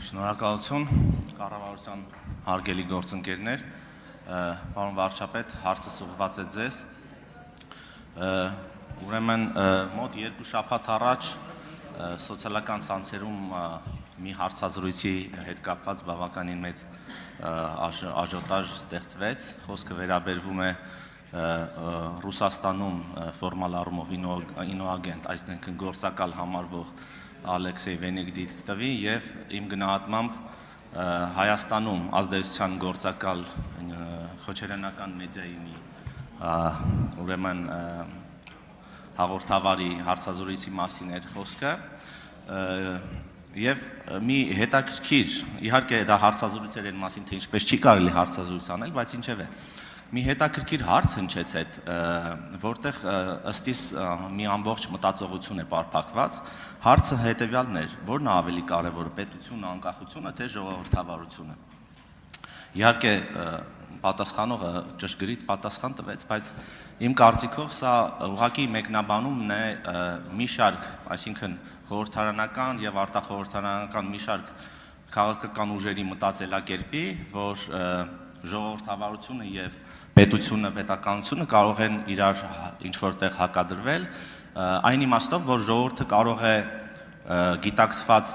Շնորհակալություն կառավարության հարգելի գործընկերներ, պարոն վարչապետ, հարցս ուղղված է ձեզ։ Ուրեմն մոտ 2 շաբաթ առաջ սոցիալական ցանցերում մի հարցազրույցի հետ կապված բավականին մեծ աժիոտաժ ստեղծվեց, խոսքը վերաբերվում է Ռուսաստանում ֆորմալ առումով ինոագենտ, այսինքն գործակալ համարվող Ալեքսեյ Վենեդիկտովի եւ իմ գնահատմամբ Հայաստանում ազդեցության գործակալ քոչարյանական մեդիայի մի ուրեմն հաղորդավարի հարցազրույցի մասին էր խոսքը եւ մի հետաքրքիր, իհարկե դա հարցազրույցեր են մասին, թե ինչպես չի կարելի հարցազրույց անել, բայց ինչեւ է մի հետաքրքիր հարց հնչեց այդ, որտեղ ըստիս մի ամբողջ մտածողություն է պարփակված, հարցը հետեւյալն էր, որն է ավելի կարևոր, պետությունը, անկախությունը, թե ժողովրդավարությունը։ Իհարկե պատասխանողը ճշգրիտ պատասխան տվեց, բայց իմ կարծիքով սա ուղղակի մեկնաբանումն է մի շարք, այսինքն խորհրդարանական եւ արտախորհրդարանական մի շարք քաղաքական ուժերի մտածելակերպի, որ ժողովրդավարությունը եւ պետությունը, պետականությունը կարող են իրար ինչ-որ տեղ հակադրվել, այն իմաստով, որ ժողովուրդը կարող է գիտակցված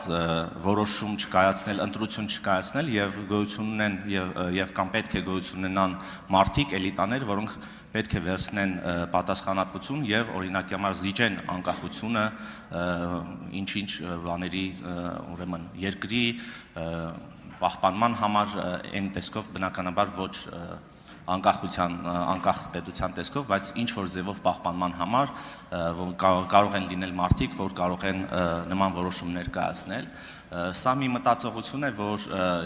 որոշում չկայացնել, ընտրություն չկայացնել եւ գոյություն ունեն եւ կամ պետք է գոյություն ունենան մարդիկ, էլիտաներ, որոնք պետք է վերցնեն պատասխանատվություն եւ օրինակի համար զիջեն անկախությունը, ինչ-ինչ բաների, ուրեմն երկրի պահպանման համար այն տեսքով բնականաբար ոչ անկախ պետության տեսքով, բայց ինչ որ ձևով պահպանման համար կարող են լինել մարդիկ, որ կարող են նման որոշումներ կայացնել։ Սա մի մտածողություն է, որ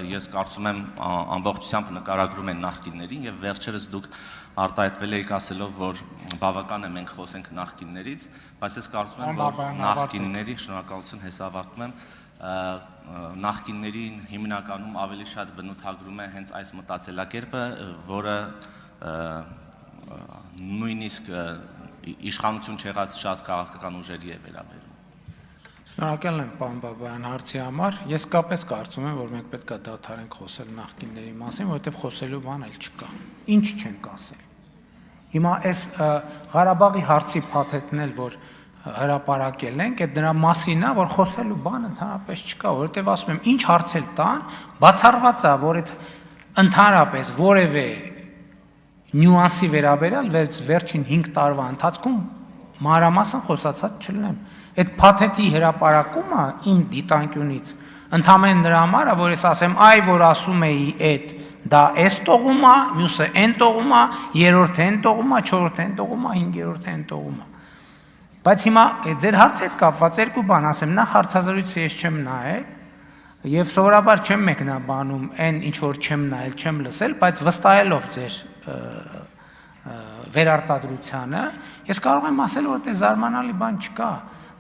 ես կարծում եմ ամբողջությամբ նկարագրում են նախկիններին եւ վերջերս դուք արտահայտվել եք ասելով, որ բավական է մենք խոսենք նախկիններից, բայց ես կարծում եմ, որ նախկինների, շնորհակալություն, հեսա ավարտում եմ, նախկիններին հիմնականում ավելի շատ բնութագրում է հենց այս մտածելակերպը, որը նույնիսկ իշխանություն չեղած շատ քաղաքական ուժերի է վերաբերում։ Շնորհակալ եմ, պարոն Բաբայան, հարցի համար։ Ես կապես կարծում եմ, որ մենք պետք է դադարենք խոսել նախկինների մասին, որովհետև խոսելու բան էլ չկա։ Ինչ չենք ասել։ Հիմա այս Ղարաբաղի հարցի փաթեթն էլ, որ հրապարակել ենք, այդ դրա մասին է, որ խոսելու բան ընդհանրապես չկա, որովհետև ասում եմ, ինչ հարցել տան, բացառված է, որ այդ ընդհանրապես որևէ նյուանսի վերաբերյալ վերջին 5 տարվա ընթացքում մանրամասն խոսացած չլինեմ։ Այդ փաթեթի հրապարակումը իմ դիտանկյունից ընդհանրապես նրա համար է, որ ես ասեմ, այ որ ասում էի այդ դա այս տողում է, մյուսը այն տողում է, երրորդը այն տողում է, չորրորդը այն տողում է, հինգերորդը այն տողում է։ Բայց հիմա ձեր հարցի հետ կապված երկու բան ասեմ, նախ հարցազրույցը ես չեմ նայել եւ սովորաբար չեմ մեկնաբանում այն ինչ որ չեմ նայել, չեմ լսել, բայց վստահելով ձեր վերարտադրությանը, ես կարող եմ ասել, որ դա զարմանալի բան չկա,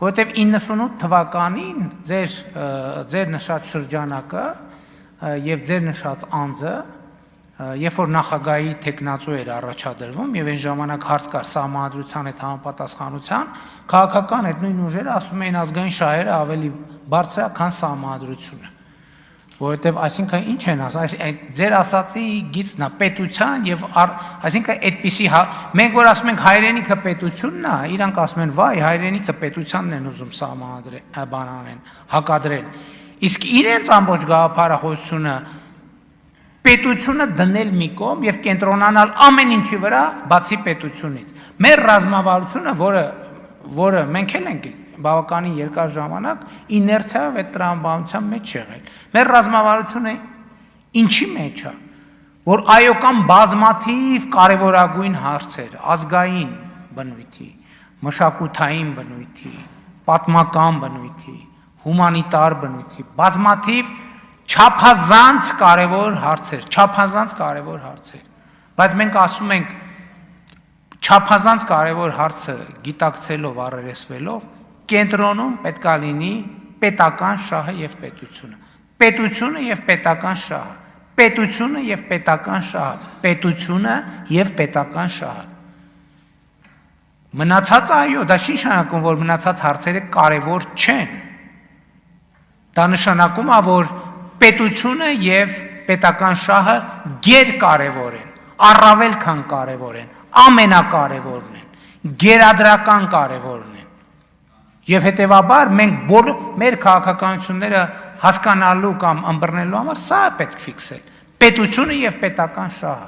որովհետեւ 98 թվականին ձեր նշած շրջանակը եւ ձեր նշած անձը երբ որ նախագահի տեխնացու էր առաջադրվում եւ այն ժամանակ հարց կար սահմանադրության հետ համապատասխանության, քաղաքական այդ նույն ուժերը ասում էին ազգային շահերը ավելի բարձր է, քան սահմանադրությունը։ Որովհետեւ այսինքն ինչ են ասում, ձեր ասացի գիծն է պետության եւ այսինքն այդպիսի մենք որ ասում ենք հայրենիքը պետությունն է, իրանք ասում են վայ հայրենիքը պետությանն են ուզում սահմանադրել, բանանեն, հակադրել։ Իսկ իրենց ամբողջ գաղափարախոսությունը պետությունը դնել մի կողմ եւ կենտրոնանալ ամեն ինչի վրա, բացի պետությունից։ Մեր ռազմավարությունը, որը մենք էլ ենք բավականին երկար ժամանակ իներցիայով այդ տրամաբանության մեջ եղել։ Մեր ռազմավարությունը ինչի մեջ է, որ այո կամ բազմաթիվ կարևորագույն հարցեր, ազգային բնույթի, մշակութային բնույթի, պատմական բնույթի, հումանիտար բնույթի, բազմաթիվ չափազանց կարևոր հարցեր, բայց մենք ասում ենք չափազանց կարևոր հարցը գիտակցելով, առերեսվելով, կենտրոնում պետք է լինի պետական շահը եւ պետությունը, պետությունը եւ պետական շահը, պետությունը եւ պետական շահը, պետությունը եւ պետական շահը։ Մնացածը այո, դա չի նշանակում, որ մնացած հարցերը կարևոր չեն։ Դա նշանակում է, որ պետությունը եւ պետական շահը գերկարևոր են, առավել քան կարևոր են, ամենակարևորն են, գերադրական կարևորն են։ Եվ հետեւաբար մենք մեր քաղաքականությունները հասկանալու կամ ըմբռնելու համար սա է պետք ֆիքսել։ Պետությունը եւ պետական շահը։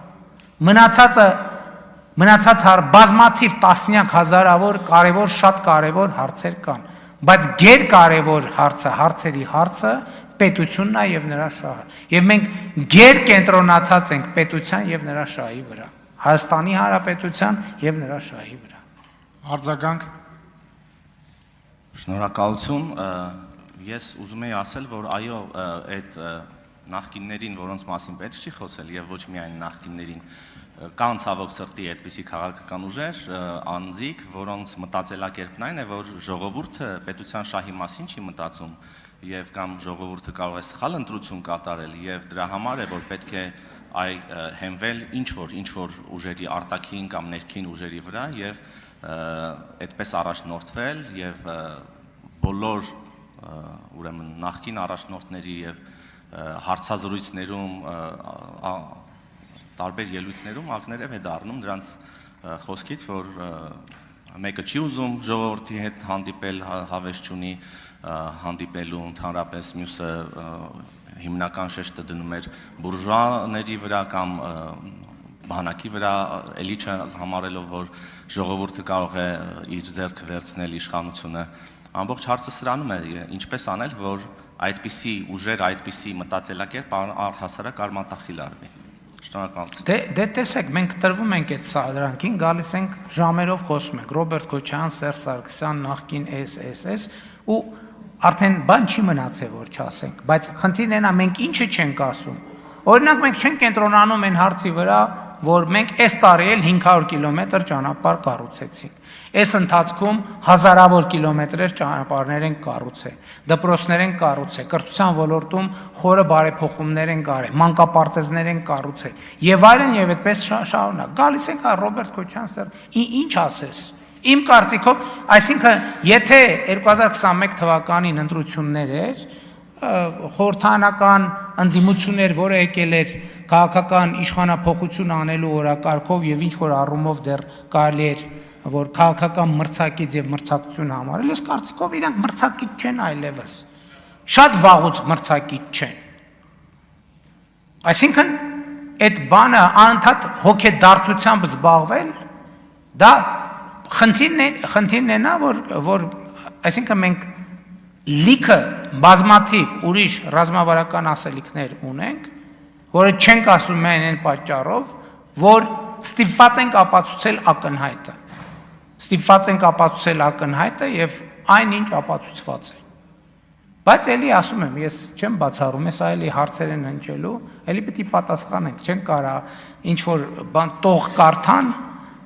Մնացած բազմաթիվ տասնյակ հազարավոր կարևոր շատ կարևոր հարցեր կան, բայց գերկարևոր հարցերի հարցը պետությունն է եւ նրա շահը։ Եվ մենք գերկենտրոնացած ենք պետության եւ նրա շահի վրա, Հայաստանի Հանրապետության եւ նրա շահի վրա։ Արձագանք։ Շնորհակալություն։ Ես ուզում եի ասել, որ այո, այդ նախկիններին, որոնց մասին պետք չի խոսել եւ ոչ միայն նախկիններին, կան ցավոք սրտի այդպիսի քաղաքական ուժեր, անձիկ, որոնց մտածելակերպն այն է, որ ժողովուրդը պետության շահի մասին չի մտածում եւ կամ ժողովուրդը կարող է սխալ ընտրություն կատարել եւ դրա համար է, որ պետք է հենվել ինչ որ ուժերի արտաքին կամ ներքին ուժերի վրա եւ այդպես առաջնորդվել եւ բոլոր ուրեմն նախկին առաջնորդների եւ հարցազրույցներում տարբեր ելույթներում ակներև է դառնում դրանց խոսքից, որ մեկը չի ուզում ժողովրդի հետ հանդիպել, հավես չունի հանդիպելու ընդհանրապես, մյուսը հիմնական շեշտը դնում էր բուրժուաների վրա կամ բանակի վրա, էլի չհամարելով, որ ժողովուրդը կարող է իր ձեռքը վերցնել իշխանությունը։ Ամբողջ հարցը սրանում է, ինչպես անել, որ այդպիսի ուժեր, այդպիսի մտածելակերպ առհասարակ արմատախիլ արվի։ Շնորհակալություն։ Դե տեսեք, մենք տրվում ենք այդ սադրանքին, գալիս ենք ժամերով խոսում ենք, Ռոբերտ Քոչարյան, Սերժ Սարգսյան, նախկին SSS ու արդեն բան չի մնացել, որ չասենք, բայց խնդիրն է նա մենք ինչը չենք ասում։ Օրինակ մենք չենք կենտրոնանում այն հարցի վրա, որ մենք այս տարի էլ 500 կիլոմետր ճանապարհ կառուցեցինք։ Այս ընթացքում հազարավոր կիլոմետրեր ճանապարհներ են կառուցել, դպրոցներ են կառուցել, կրթության ոլորտում խորը բարեփոխումներ են կարել, մանկապարտեզներ են կառուցել եւ այդպես շարունակ։ Գալիս ենք Ռոբերտ Քոչարյան սեր, ինչ ասես։ Իմ կարծիքով, այսինքն, եթե 2021 թվականին ընտրություններ էր, խորհրդանական ընդդիմություններ, որը եկել էր քաղաքական իշխանափոխություն անելու օրակարգով եւ ինչ որ առումով դեռ կարելի էր որ քաղաքական մրցակից եւ մրցակցություն համարել, ես կարծիքով իրանք մրցակից չեն այլևս։ Շատ վաղուց մրցակից չեն։ Այսինքն այդ բանը անընդհատ հոգեդարձությամբ զբաղվել, դա խնդիրն է նա, որ այսինքն մենք լիքը բազմաթիվ ուրիշ ռազմավարական ասելիքներ ունենք, որը չենք ասում միայն այն պատճառով, որ ստիպված ենք ապացուցել ակնհայտը։ Ստիպված ենք ապացուցել ակնհայտը եւ այնինչ ապացուցված է։ Բայց էլի ասում եմ, ես չեմ բացառում, ես այլի հարցեր են հնչելու, էլի պետք է պատասխանենք, չեն կարա ինչ որ բան տող կարդան,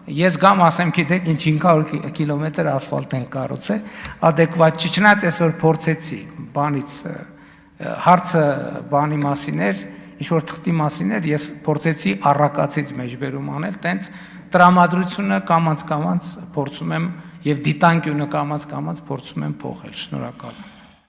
ես գամ ասեմ, գիտեք, ինչ 500 կիլոմետր ասֆալտ են կառուցել, adekvat չի, չնայած այսօր փորձեցի բանից հարցը բանի մասին էր, ինչ որ թղթի մասին էր, ես փորձեցի առակացից մեջբերում անել, տենց տրամադրությունը կամած փորձում եմ եւ դիտանկյունը կամած փորձում եմ փոխել։ Շնորհակալ եմ։